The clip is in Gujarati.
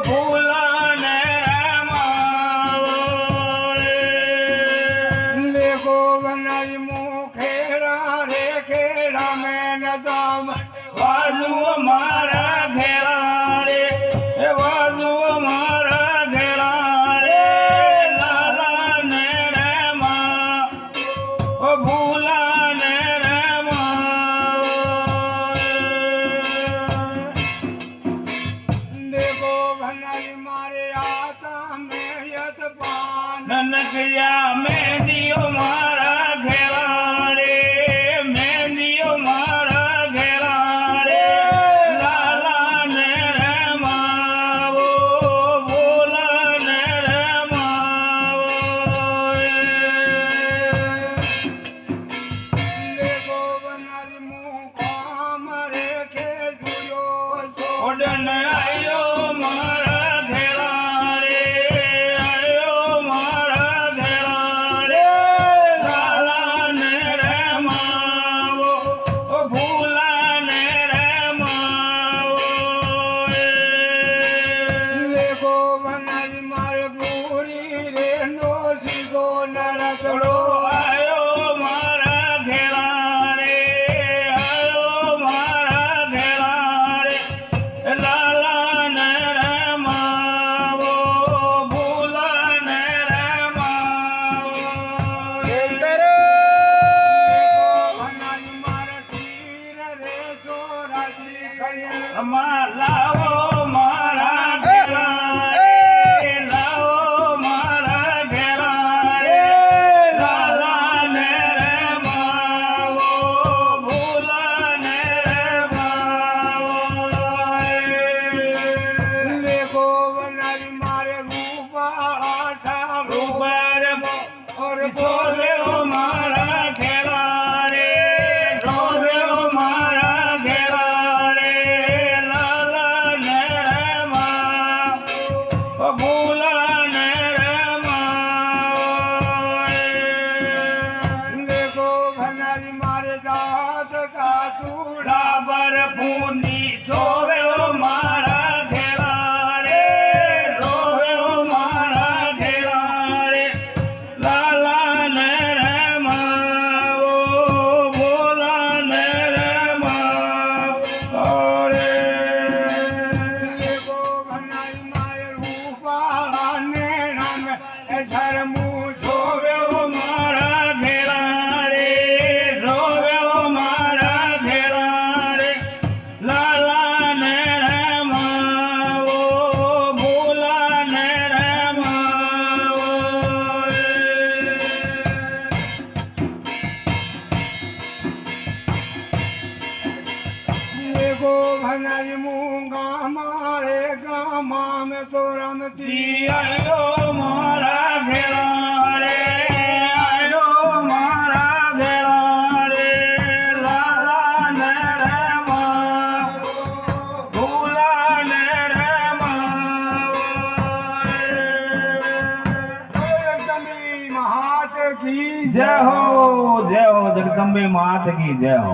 ભૂલાને રમાવો લેગો બનાવી મુખેરા રે ખેડા મેં નજામ વાજુ મારા ઘેરા રે એ વાજુ મારા ઘેરા રે લાલાને રમાવો ભૂલાને રમાવો લેગો બનાવી મારે આતા મેં યત પાન નનકિયા મેંદીઓ મારા ઘેરા રે મેંદીઓ મારા ઘેરા રે લાલાને રમાવો ભૂલાને રમાવો લેગો બનાવી મુખામ રે ખેજુયો છો ઓડન આયો મારા ઘેરા રે આયો મારા ઘેરા રે લાલાને રમાવો ભૂલાને રમાવો લેગો બનાવી મારે પૂરી રે નો જીગો નરકડો આયો મારા ઘેરા રે આયો મારા ઘેરા રે લાલાને રમાવો ભૂલાને રમાવો બનાવી મારે તીર રે સોરાજી કયા અમાર લાવો મારા ઘેરા રે લાવો મારા ઘેરા રે લાલાને રમાવો ભૂલાને રમાવો લેગો બનાવી મારે રૂપાળા ઠાલો ઉપર ઓર બોલ્યો મારા ઘેરા રે રોવ્યો મારા ઘેરા રે લાલાને રમાવો ભૂલાને રમાવો લેગો બનાવી મારે દાંત કાતુડા ડાબર પૂની સોવ્યો મારા ઘેરા રે રોવ્યો મારા ઘેરા રે લાલાને રમાવો ભોલાને રમાવો રે લેગો બનાવી મારે રૂપાળા નેણા મેં ધર્મું રોવ્યો મારા ઘેરા રે રોવ્યો મારા ઘેરા રે લાલાને રમાવો ભૂલાને રમાવો લેગો બનાવી મૂંગા મારે ગામા મેં તો રમતી આયો મારા ઘેરા રે આયો મારા ઘેરા રે લાલાને રમાવો ભૂલાને રમાવો જગદંબી મહાત કી જય હો જગદંબે માત કી જય હો.